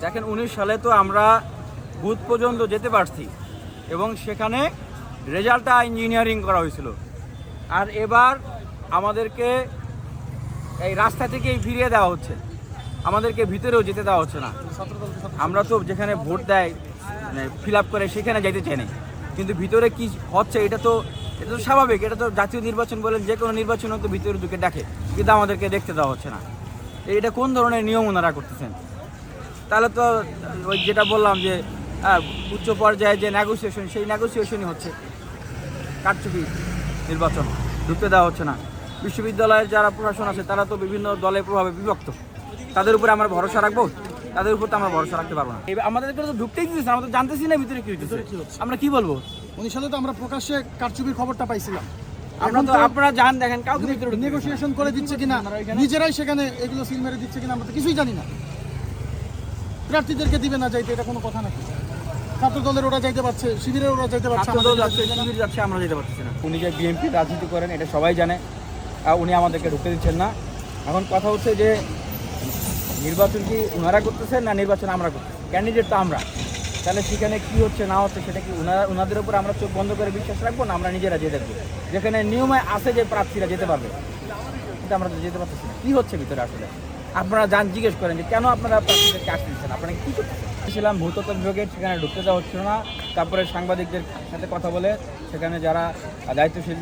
দেখেন 19 সালে তো আমরা বুথ পর্যন্ত যেতে পারছি এবং সেখানে রেজাল্টটা ইঞ্জিনিয়ারিং করা হয়েছিল। আর এবার আমাদেরকে এই রাস্তা থেকেই ফিরিয়ে দেওয়া হচ্ছে, আমাদেরকে ভিতরেও যেতে দেওয়া হচ্ছে না। আমরা তো যেখানে ভোট দেয় মানে ফিল আপ করে সেখানে যাইতে চাই না, কিন্তু ভিতরে কি হচ্ছে এটা তো স্বাভাবিক। এটা তো জাতীয় নির্বাচন বলেন, যে কোনো নির্বাচন তো ভিতরে ঢুকে দেখে, কিন্তু আমাদেরকে দেখতে দেওয়া হচ্ছে না। এটা কোন ধরনের নিয়ম ওনারা করতেছেন? তাহলে তো ওই যেটা বললাম যে উচ্চ পর্যায়ে যে নেগোসিয়েশন, সেই নেগোসিয়েশনই হচ্ছে। কারচুপি নির্বাচন, ঢুকতে দেওয়া হচ্ছে না। বিশ্ববিদ্যালয়ের যারা প্রশাসন আছে তারা তো বিভিন্ন দলের প্রভাবে বিভক্ত, তাদের উপরে আমরা ভরসা রাখবো? তাদের উপর তো আমরা ভরসা রাখতে পারবো না। এবার আমাদেরকে তো ঢুকতেই দিতেছে, আমরা তো জানতেছি না ভিতরে কি হচ্ছে। আমরা কি বলবো? 19 সালে তো আমরা প্রকাশ্যে কারচুপির খবরটা পাইছিলাম। আমরা তো আপনারা জান দেখেন কাউকে ভিতরে নেগোসিয়েশন করে দিচ্ছে কিনা, নিজেরাই সেখানে এগুলো সিল মেরে দিচ্ছে কিনা আমরা তো কিছুই জানি না। প্রার্থীদেরকে দিবে না যাইতে, এটা কোনো কথা নাকি? ছাত্র দলের ওরা যাইতে পারছে, শিবিরের ওরা যাইতে পারছে, আমাদের যাচ্ছে, আমরা যেতে পারছি না। উনি যে বিএনপি রাজনীতি করেন এটা সবাই জানে, উনি আমাদেরকে ঢুকতে দিচ্ছেন না। এখন কথা হচ্ছে যে নির্বাচন কি ওনারা করতেছেন না নির্বাচন আমরা করতেছি? ক্যান্ডিডেট তো আমরা, তাহলে সেখানে কি হচ্ছে না হচ্ছে সেটা কি ওনাদের উপর আমরা চোখ বন্ধ করে বিশ্বাস রাখবো না আমরা নিজেরা যেয়ে দেখবো? যেখানে নিয়মে আছে যে প্রার্থীরা যেতে পারবে, কিন্তু আমরা তো যেতে পারতেছি না। কী হচ্ছে ভিতরে আসলে? আপনারা জিজ্ঞেস করেন যে কেন আপনারা প্রার্থীদেরকে আসতে দিচ্ছেন, আপনারা কী করতেছেন? ছিলাম ভূতত্ত্ব বিভাগের, সেখানে ঢুকতে দেওয়া হচ্ছিল না। তারপরে সাংবাদিকদের সাথে কথা বলে, সেখানে যারা দায়িত্বশীল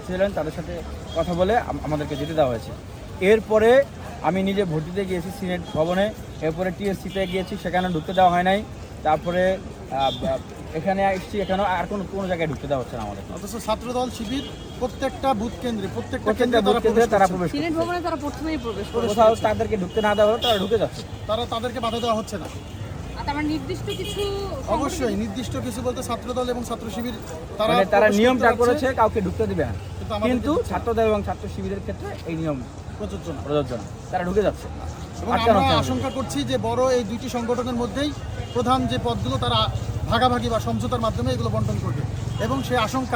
ছিলেন তাদের সাথে কথা বলে আমাদেরকে যেতে দেওয়া হয়েছে। এরপরে আমি নিজে ভোট দিতে গিয়েছি সিনেট ভবনে, এরপরে টিএসসিতে গিয়েছি, সেখানে ঢুকতে দেওয়া হয় নাই। তারপরে এখানে এসেছি, এখানেও আর কোনো জায়গায় ঢুকতে দেওয়া হচ্ছে না আমাদের। অথচ ছাত্রদল শিবির প্রত্যেকটা বুথ কেন্দ্রে তারা প্রবেশ সিনেট ভবনে তারা প্রথমেই প্রবেশ করে, কোথাও তাদেরকে ঢুকতে না দেওয়া হলে তারা ঢুকে যাচ্ছে, তাদেরকে বাধা দেওয়া হচ্ছে না। আর আমার নির্দিষ্ট কিছু অবশ্যই নির্দিষ্ট কিছু বলতে ছাত্রদল এবং ছাত্র শিবির তারা নিয়মটা করেছে কাউকে ঢুকতে দিবে না, কিন্তু ছাত্রদল এবং ছাত্র শিবিরের ক্ষেত্রে এই নিয়ম প্রযোজ্য না, তারা ঢুকে যাচ্ছে। এবং আমরা আশঙ্কা করছি যে বড় এই দুইটি সংগঠনের মধ্যেই প্রধান যে পদগুলো তারা ভাগাভাগি বা সমঝোতার মাধ্যমে এগুলো বন্টন করবে, এবং সেই আশঙ্কা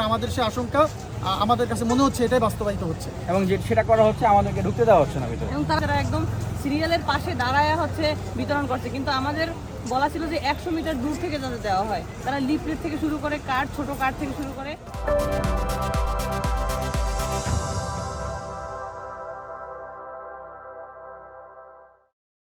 আমাদের কাছে মনে হচ্ছে এটাই বাস্তবায়িত হচ্ছে, এবং যে সেটা করা হচ্ছে আমাদেরকে ঢুকতে দেওয়া হচ্ছে না ভিতরে। এবং তারা একদম সিরিয়ালের পাশে দাঁড়ায় বিতরণ করছে, কিন্তু আমাদের বলা ছিল যে 100 মিটার দূর থেকে যাতে দেওয়া হয়। তারা লিফলেট থেকে শুরু করে কার্ড, ছোট কার্ড থেকে শুরু করে